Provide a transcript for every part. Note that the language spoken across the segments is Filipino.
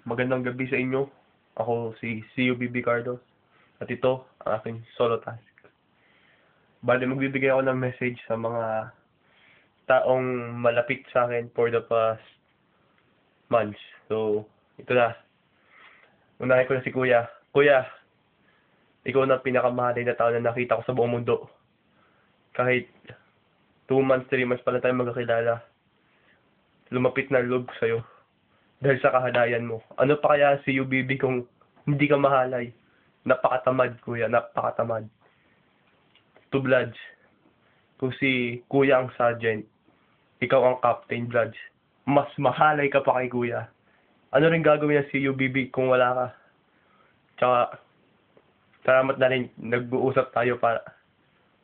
Magandang gabi sa inyo. Ako si CUBB Cardo. At ito ang aking solo task. Bale, magbibigay ako ng message sa mga taong malapit sa akin for the past months. So, ito na. Unahin ko na si Kuya. Kuya, ikaw na pinakamahalin na tao na nakita ko sa buong mundo. Kahit 2 months, 3 months pa lang tayo magkakilala. Lumapit na loob ko sa'yo. Dahil sa kahalayan mo. Ano pa kaya si UBB kung hindi ka mahalay? Napakatamad, Kuya. Napakatamad. To Bloods. Kung si Kuya ang sergeant, ikaw ang captain, Bloods. Mas mahalay ka pa kay Kuya. Ano rin gagawin ng si UBB kung wala ka? Tsaka, salamat na rin. Nag-uusap tayo para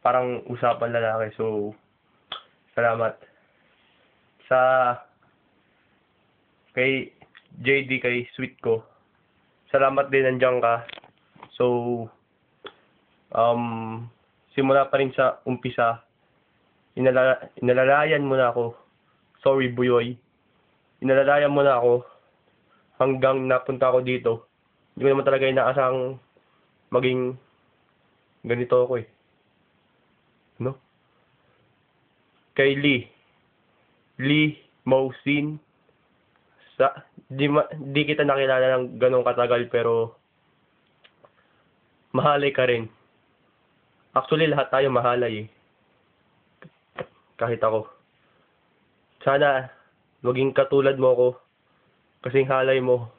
parang usapan lalaki. So, salamat. Sa kay JD, kay Sweet ko, salamat din nandiyan ka. So, simula pa rin sa umpisa, inalalayan mo na ako. Sorry, Buyoy. Inalalayan mo na ako hanggang napunta ako dito. Hindi ko naman talaga inaasang maging ganito ako eh. No? Kay Lee Mousin, di kita nakilala ng ganong katagal pero mahalay ka rin. Actually, lahat tayo mahalay eh. Kahit ako. Sana maging katulad mo ako. Kasing halay mo.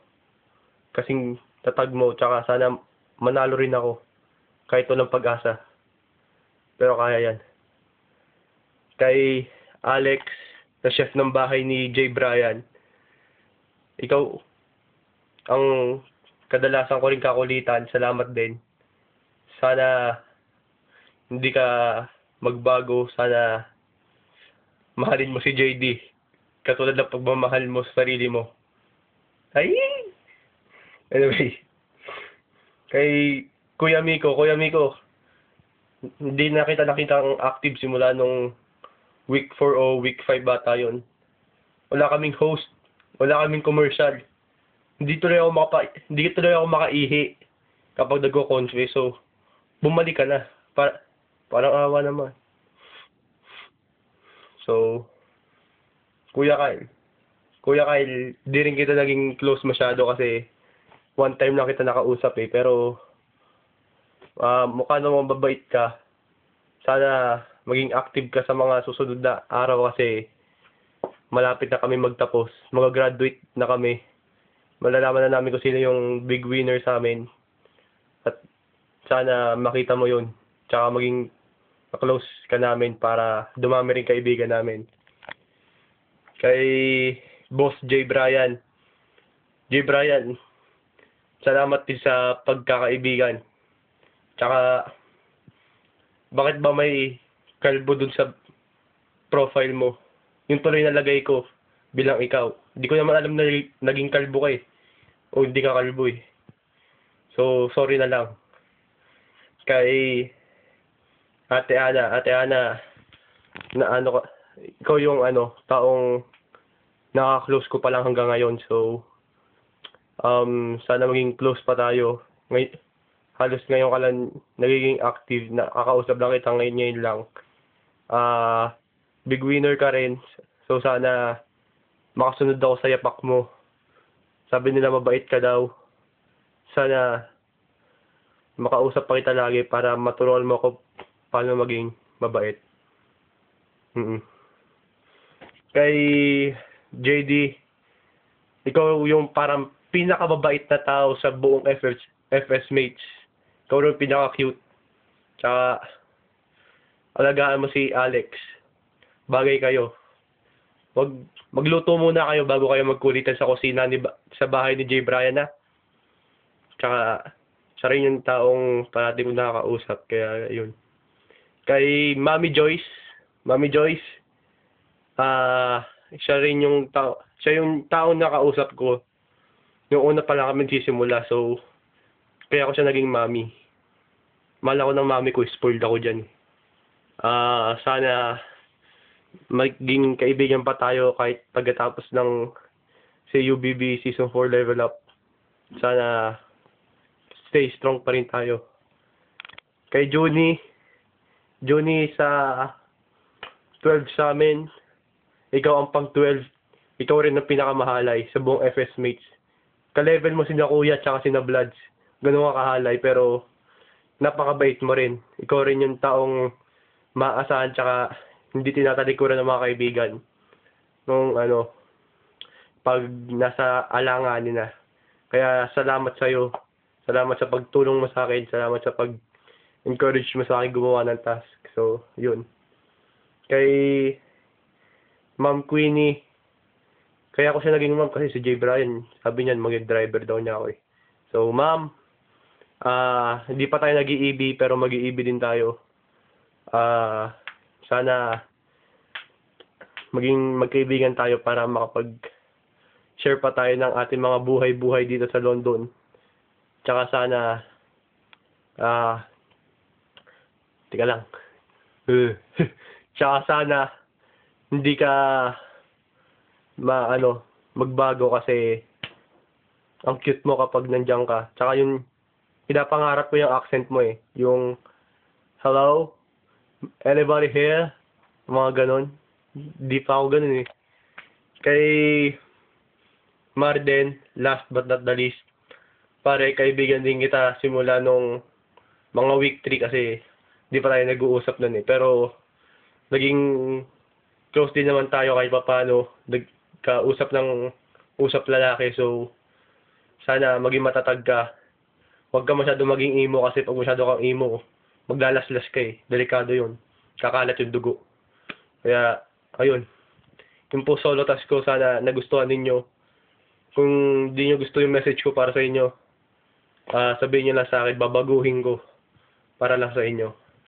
Kasing tatag mo. Tsaka sana manalo rin ako. Kahit walang pag-asa. Pero kaya yan. Kay Alex, na chef ng bahay ni Jay Brian, ikaw ang kadalasan ko rin kakulitan. Salamat din. Sana hindi ka magbago. Sana mahalin mo si JD katulad ng pagmamahal mo sa sarili mo. Ay! Anyway, kay Kuya Miko, hindi na kita nakita ang active simula nung week 4 o week 5 bata yun. Wala kaming host, wala kaming commercial. Hindi tuloy ako makaihi kapag nagko-convoy. So, bumalik ka na. Parang awa naman. So, Kuya Kyle, di rin kita naging close masyado kasi one time lang kita nakausap eh. Pero, mukha namang mababait ka. Sana maging active ka sa mga susunod na araw kasi malapit na kami magtapos. Mag-graduate na kami. Malalaman na namin kung sino yung big winner sa amin. At sana makita mo yun. Tsaka maging close ka namin para dumami rin kaibigan namin. Kay Boss Jay Brian, salamat din sa pagkakaibigan. Tsaka, bakit ba may kalbo dun sa profile mo? Yung tuloy na lagay ko bilang ikaw. Hindi ko naman alam na naging kalbo ka eh. O hindi ka kalbo eh. So, sorry na lang. Kay Ate Ana, na ano ka, ikaw yung taong naka-close ko pa lang hanggang ngayon. So, sana maging close pa tayo. Halos ngayon ka lang nagiging active, nakakausap lang kita ngayon lang. Big winner ka rin. So, sana makasunod ako sa yapak mo. Sabi nila mabait ka daw. Sana makausap pa kita lagi para maturuan mo ako paano maging mabait. Kay JD, ikaw yung parang pinakamabait na tao sa buong FS mates. Ikaw yung pinaka-cute. Tsaka, alagaan mo si Alex. Bagay kayo. Magluto muna kayo bago kayo magkulitan sa kusina sa bahay ni Jay Brian na. Tsaka, siya rin yung taong parati ko nakakausap. Kaya, yun. Kay Mami Joyce, siya rin yung taong nakausap ko yung una pa lang kami nagsisimula. So, kaya ako siya naging mami. Mahal ako ng mami ko, spoiled ako dyan. Sana maging kaibigan pa tayo kahit pagkatapos ng CUBB Season 4 level up. sana stay strong pa rin tayo. Kay Juni sa 12 sa amin, ikaw ang pang 12, ikaw rin ang pinakamahalay sa buong FS mates. Ka-level mo sina Kuya tsaka sina Bloods, ganun ka kahalay, pero napakabait mo rin. Ikaw rin yung taong maasahan tsaka hindi tinatalikuran ng mga kaibigan. Nung pag nasa alanganin na. Kaya salamat sa'yo. Salamat sa pagtulong mo sa akin. Salamat sa pag-encourage mo sa akin gumawa ng task. So, yun. Kay Ma'am Queenie, kaya ako siya naging ma'am kasi si Jay Brian, sabi niyan mag-driver daw niya ako eh. So, ma'am, hindi pa tayo nag-EB pero mag-EB din tayo. Sana maging magkaibigan tayo para makapag-share pa tayo ng ating mga buhay-buhay dito sa London. Tsaka sana, teka lang. Tsaka sana, hindi ka magbago kasi ang cute mo kapag nandiyan ka. Tsaka yung pinapangarap ko yung accent mo eh. Yung, hello? Anybody here? Mga ganon. Di pa ako ganon eh. Kay Marden, last but not the least, pare, kaibigan din kita simula nung mga week 3 kasi di pa tayo nag-uusap nun eh. Pero, naging close din naman tayo kahit paano. Nagkausap ng usap lalaki. So, sana maging matatag ka. Huwag ka masyado maging emo kasi pag masyado kang emo, maglalaslas ka eh. Delikado yun. Kakalat yung dugo. Kaya, ayun. Yung po solo task ko, sana nagustuhan ninyo. Kung di nyo gusto yung message ko para sa inyo, sabihin nyo lang sa akin, babaguhin ko para lang sa inyo.